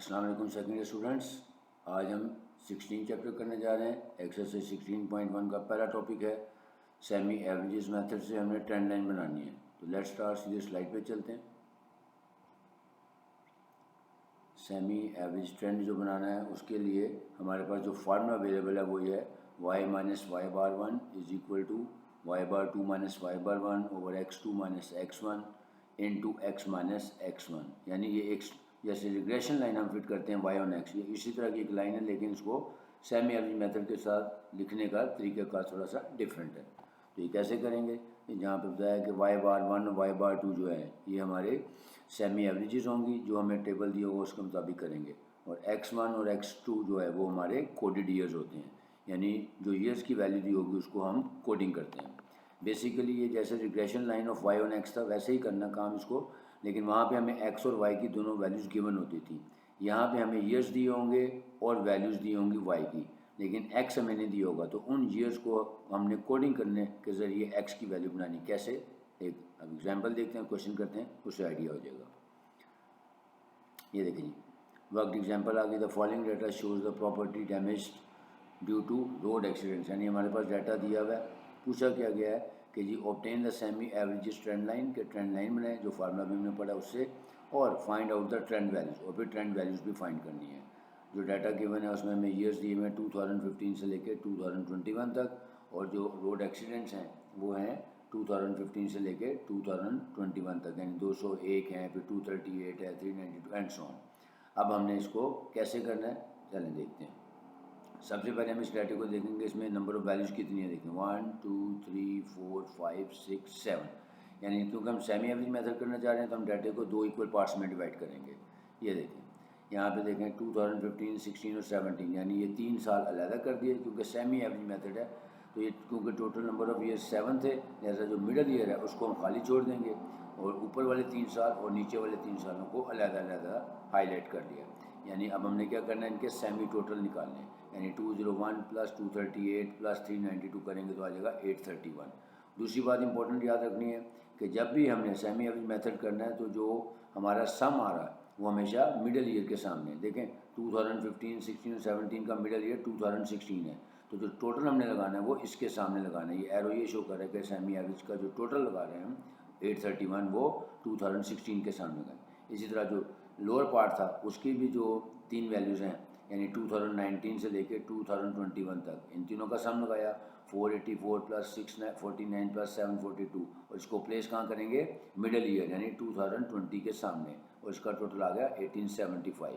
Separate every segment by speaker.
Speaker 1: السلام علیکم second year students, آج ہم 16 چیپٹر کرنے جا رہے ہیں۔ ایکسرسائز 16.1 کا پہلا ٹاپک ہے سیمی ایوریجز میتھڈ سے ہم نے ٹرینڈ لائن بنانی ہے۔ تو لیٹ اسٹارٹ، سیدھے سلائڈ پہ چلتے ہیں۔ سیمی ایوریج ٹرینڈ جو بنانا ہے اس کے لیے ہمارے پاس جو فارمولا اویلیبل ہے وہ یہ ہے y minus y bar 1 is equal to y bar 2 minus y bar 1 over x2 minus x1 into x minus x1، یعنی یہ ایک جیسے ریگریشن لائن ہم فٹ کرتے ہیں y آن x، یہ اسی طرح کی ایک لائن ہے، لیکن اس کو سیمی ایوریج میتھڈ کے ساتھ لکھنے کا طریقہ کار تھوڑا سا ڈفرینٹ ہے۔ تو یہ کیسے کریں گے؟ جہاں پہ بتایا کہ y بار 1 وائی بار 2 جو ہے یہ ہمارے سیمی ایوریجز ہوں گی، جو ہمیں ٹیبل دیا ہوگا اس کے مطابق کریں گے، اور x1 اور x2 جو ہے وہ ہمارے کوڈڈ ایئرز ہوتے ہیں، یعنی جو ایئرز کی ویلیو دی ہوگی اس کو ہم کوڈنگ کرتے ہیں۔ بیسیکلی یہ جیسے regression line of y on x تھا ویسے ہی کرنا کام اس کو، لیکن وہاں پہ ہمیں x اور y کی دونوں ویلیوز گیون ہوتی تھیں، یہاں پہ ہمیں ایئرز دیے ہوں گے اور ویلیوز دی ہوں گی y کی، لیکن x ہمیں نہیں دیا ہوگا، تو ان ایئرز کو ہم نے کوڈنگ کرنے کے ذریعے x کی ویلیو بنانی۔ کیسے؟ ایک اب ایگزامپل دیکھتے ہیں، کوشچن کرتے ہیں، اس سے آئیڈیا ہو جائے گا۔ یہ دیکھیں جی، وقت ایگزامپل آ گئی، the following data shows the property damaged due to road accidents, یعنی ہمارے پاس ڈیٹا دیا ہوا ہے، پوچھا کیا گیا ہے کہ جی obtain the semi averages trend line, کے ٹرینڈ لائن بنائیں جو فارمولا بھی ہم نے پڑھا اس سے، اور find out the trend values, اور پھر ٹرینڈ ویلیوز بھی فائنڈ کرنی ہے۔ جو ڈیٹا گیون ہے اس میں ہمیں ایئرز دیے ہوئے ہیں 2015 سے لے کے 2021 تک، اور جو روڈ ایکسیڈنٹس ہیں وہ ہیں 2015 سے لے کے 2021 تک، یعنی 201 ہیں، پھر 238 ہے، 392 اینڈ سو آن۔ اب ہم نے اس کو کیسے کرنا ہے چلیں دیکھتے ہیں۔ سب سے پہلے ہم اس ڈیٹا کو دیکھیں گے، اس میں نمبر آف ویلیوز کتنی ہے، دیکھیں 1 2 3 4 5 6 7، یعنی کیونکہ ہم سیمی ایوریج میتھڈ کرنا چاہ رہے ہیں تو ہم ڈیٹا کو 2 ایکول پارٹس میں ڈیوائڈ کریں گے۔ یہ دیکھیں یہاں پہ دیکھیں 2015 16 اور 17، یعنی یہ 3 سال علیحدہ کر دیے کیونکہ سیمی ایوریج میتھڈ ہے، تو یہ کیونکہ ٹوٹل نمبر آف ایئر 7 تھے، لہٰذا جو مڈل ایئر ہے اس کو ہم خالی چھوڑ دیں گے، اور اوپر والے 3 سال اور نیچے والے 3 سالوں کو علیحدہ علیحدہ ہائی لائٹ کر دیا۔ یعنی اب ہم نے کیا کرنا ہے، ان کے سیمی ٹوٹل نکالنے ہیں، یعنی 201 پلس 238 پلس 392 کریں گے تو آ جائے گا 831۔ دوسری بات امپورٹنٹ یاد رکھنی ہے کہ جب بھی ہم نے سیمی ایوریج میتھڈ کرنا ہے تو جو ہمارا سم آ رہا ہے وہ ہمیشہ مڈل ایئر کے سامنے، دیکھیں 2015 16 اور 17 کا مڈل ایئر 2016 ہے، تو جو ٹوٹل ہم نے لگانا ہے وہ اس کے سامنے لگانا ہے۔ یہ ایرو یہ شو کر رہا ہے کہ سیمی ایوریج کا جو ٹوٹل لگا رہے ہیں ہم 831 وہ 2016 کے سامنے لگائیں۔ اسی طرح جو لوور پارٹ تھا اس کی بھی جو 3 ویلیوز ہیں، یعنی 2019 سے لے کے 2021 تک، ان تینوں کا سم لگایا 484 پلس 649 پلس 742، اور اس کو پلیس کہاں کریں گے، مڈل ایئر یعنی 2020 کے سامنے، اور اس کا ٹوٹل آ گیا 1875۔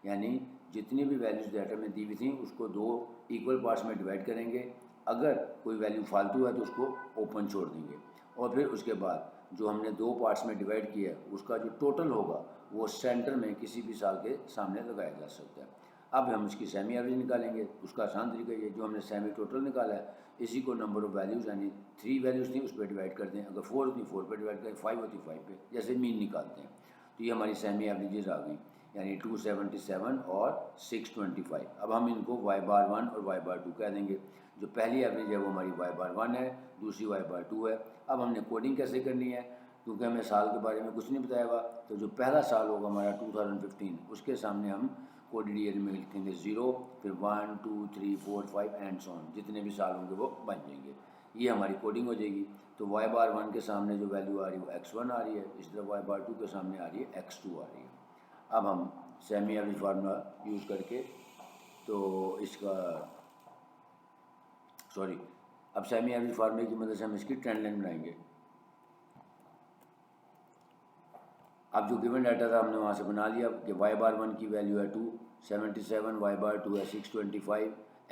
Speaker 1: یعنی جتنی بھی ویلیوز ڈیٹا میں دی ہوئی تھیں اس کو 2 ایکول پارٹس میں ڈیوائڈ کریں گے، اگر کوئی ویلیو فالتو ہے تو اس کو اوپن چھوڑ دیں گے، اور پھر اس کے بعد جو ہم نے 2 پارٹس میں ڈیوائڈ کیا ہے اس کا جو ٹوٹل ہوگا وہ سینٹر میں کسی بھی سال کے سامنے لگایا جا سکتا ہے۔ اب ہم اس کی سیمی ایوریج نکالیں گے، اس کا آسان طریقہ یہ، جو ہم نے سیمی ٹوٹل نکالا ہے اسی کو نمبر آف ویلیوز یعنی 3 ویلیوز تھیں اس پہ ڈیوائڈ کر دیں، اگر 4 ہوتی 4 پہ ڈیوائڈ کریں، 5 ہوتی 5 پہ، جیسے مین نکالتے ہیں، تو یہ ہماری سیمی ایوریجز آ گئیں، یعنی 277 اور 625۔ اب ہم ان کو y بار 1 اور y بار 2 کہہ دیں گے۔ جو پہلی ایوریج ہے وہ ہماری y بار 1 ہے، دوسری y بار 2 ہے۔ اب ہم نے کوڈنگ کیسے کرنی ہے، کیونکہ ہمیں سال کے بارے میں کچھ نہیں بتایا ہوا، تو جو پہلا سال ہوگا ہمارا 2015 اس کے سامنے ہم کوڈڈ ایئر میں لکھیں گے 0، پھر 1 2 3 4 5 اینڈ سو آن، جتنے بھی سال ہوں گے وہ بن جائیں گے۔ یہ ہماری کوڈنگ ہو جائے گی۔ تو y بار 1 کے سامنے جو ویلیو آ رہی ہے وہ x1 آ رہی ہے، اس طرح y بار 2 کے سامنے آ رہی ہے x2 آ رہی ہے۔ اب ہم سیمی ایوریج فارمولا یوز کر کے تو اس کا اب سیمی ایوریج فارمولے کی مدد سے ہم اس کی ٹرینڈ لائن بنائیں گے۔ اب جو گیون ڈیٹا تھا ہم نے وہاں سے بنا لیا کہ y بار 1 کی ویلیو ہے 277، y بار 2 ہے 625،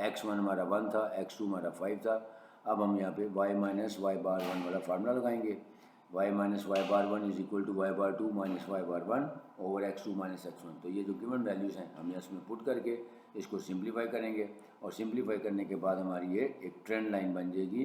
Speaker 1: x1 ہمارا 1 تھا، x2 ہمارا 5 تھا۔ اب ہم یہاں پہ y مائنس وائی بار 1 والا فارمولا لگائیں گے، y minus y bar 1 is equal to y bar 2 minus y bar 1 over x2 minus x1۔ تو یہ جو گیون ویلیوز ہیں ہم نے اس میں پٹ کر کے اس کو سمپلیفائی کریں گے، اور سمپلیفائی کرنے کے بعد ہماری یہ ایک ٹرینڈ لائن بن جائے گی،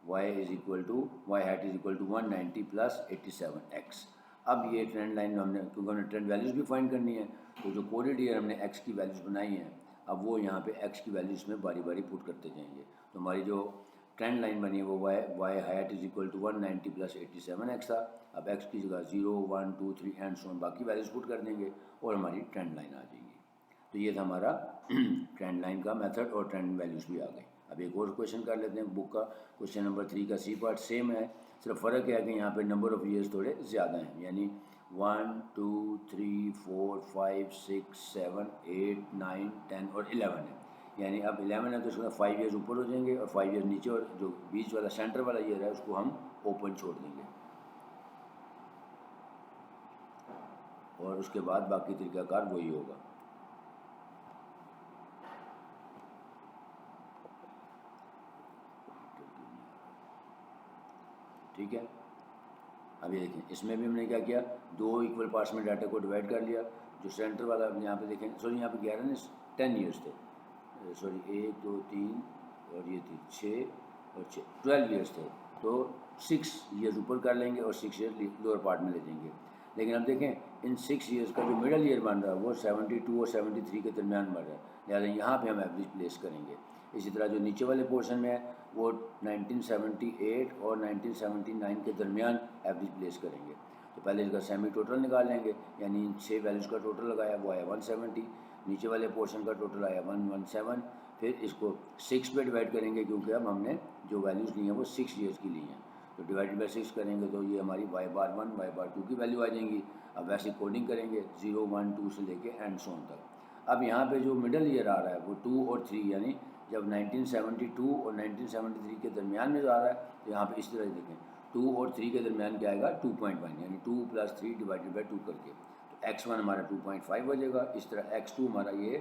Speaker 1: y hat is equal to 190 plus 87x۔ اب یہ ٹرینڈ لائن ہم نے کیونکہ ہم نے ٹرینڈ ویلیوز بھی فائنڈ کرنی ہے، تو جو کوڈڈ ایئر ہم نے x کی ویلیوز بنائی ہیں اب وہ یہاں پہ x کی ویلیوز میں باری باری پٹ کرتے جائیں گے۔ تو ہماری جو ٹرینڈ لائن بنی ہے وہ y hat is equal to 190 plus 87x تھا۔ اب x کی جگہ 0 1 2 3 اینڈ سو آن باقی ویلیوز پٹ کر دیں گے اور ہماری ٹرینڈ لائن آ جائے گی۔ تو یہ تھا ہمارا ٹرینڈ لائن کا میتھڈ اور ٹرینڈ ویلیوز بھی آ گئی. اب ایک اور کویشچن کر لیتے ہیں بک کا. کویشچن نمبر 3 کا سی پارٹ سیم ہے, صرف فرق ہے کہ یہاں پہ نمبر آف ایئرس تھوڑے زیادہ ہیں, یعنی 1 2 3 4 5 6 7 8 9 10 اور 11 ہے. یعنی اب 11 ہے تو اس کے بعد 5 ایئرز اوپر ہو جائیں گے اور 5 ایئر نیچے, اور جو بیچ والا سینٹر والا ایئر ہے اس کو ہم اوپن چھوڑ دیں گے, اور اس کے بعد باقی طریقہ کار وہی ہوگا. ٹھیک ہے. اب یہ دیکھیں اس میں بھی ہم نے کیا کیا, 2 ایکول پارٹس میں ڈاٹا کو ڈیوائڈ کر لیا. جو سینٹر والا یہاں پہ دیکھیں, سوری یہاں پہ 11 نہیں 10 ایئرس تھے, سوری 1 2 3 اور یہ تھی 6 اور 6 12 ایئرس تھے, تو 6 ایئرز اوپر کر لیں گے اور 6 ایئر لوور پارٹ میں لے جائیں گے. لیکن اب دیکھیں ان 6 ایئرس کا جو مڈل ایئر بن رہا ہے وہ 72 اور 73 کے درمیان بن رہا ہے, لہٰذا یہاں پہ ہم ایوریج پلیس کریں گے. اسی طرح جو نیچے والے پورشن میں ہے وہ 1978 اور 1979 کے درمیان ایوریج پلیس کریں گے. تو پہلے اس کا سیمی ٹوٹل نکال لیں گے, یعنی 6 ویلیوز کا ٹوٹل لگایا وہ آیا 170, نیچے والے پورشن کا ٹوٹل آیا 117. پھر اس کو 6 پہ ڈیوائڈ کریں گے کیونکہ اب ہم نے جو ویلیوز لی ہیں وہ 6 ایئرس کی لی ہیں, تو ڈیوائڈ بائی 6 کریں گے تو یہ ہماری y بار 1 y بار 2 کی ویلیو آ جائیں گی. اب ویسے کوڈنگ کریں گے 0 1 2 سے لے کے اینڈ سو آن تک. اب یہاں پہ جو مڈل ایئر آ رہا ہے وہ 2 اور 3, یعنی جب 1972 اور 1973 کے درمیان میں جو آ رہا ہے تو یہاں پہ اس طرح دیکھیں 2 اور 3 کے درمیان کیا آئے گا 2.1, یعنی 2 + 3 ڈیوائڈیڈ بائی 2 کر کے, تو x1 ہمارا 2.5 ہو جائے گا. اس طرح x2 ہمارا یہ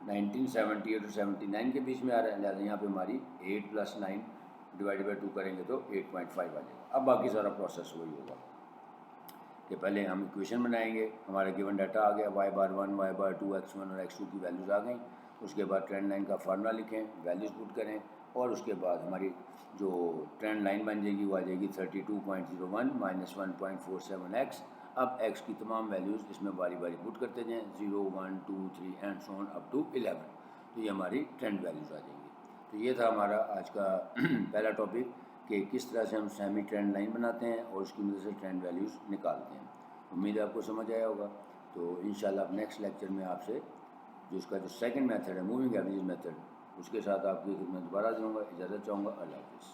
Speaker 1: 1978 اور 79 کے بیچ میں آ رہا ہے, لہٰذا یہاں پہ ہماری 8 + 9 ڈیوائڈیڈ بائی 2 کریں گے تو 8.5 آ جائے گا. اب باقی سارا پروسیس وہی ہوگا کہ پہلے ہم ایکویشن بنائیں گے, ہمارا گیون ڈاٹا آ گیا y بار 1 y بار 2 x1 اور x2 کی ویلیوز آ گئیں. اس کے بعد ٹرینڈ لائن کا فارمولا لکھیں, ویلیوز پٹ کریں, اور اس کے بعد ہماری جو ٹرینڈ لائن بن جائے گی وہ آ جائے گی 32.01 - 1.47x. اب x کی تمام ویلیوز اس میں باری باری پٹ کرتے جائیں 0 1 2 3 and so on up to 11, تو یہ ہماری ٹرینڈ ویلیوز آ جائیں گی. تو یہ تھا ہمارا آج کا پہلا ٹاپک کہ کس طرح سے ہم سیمی ٹرینڈ لائن بناتے ہیں اور اس کی مدد سے ٹرینڈ ویلیوز نکالتے ہیں. امید ہے آپ کو سمجھ آیا ہوگا. تو انشاءاللہ اب نیکسٹ لیکچر میں آپ سے جو اس کا جو سیکنڈ میتھڈ ہے موونگ ایوریج میتھڈ, اس کے ساتھ آپ کی خدمت دوبارہ دوں گا. اجازت چاہوں گا. اللہ حافظ.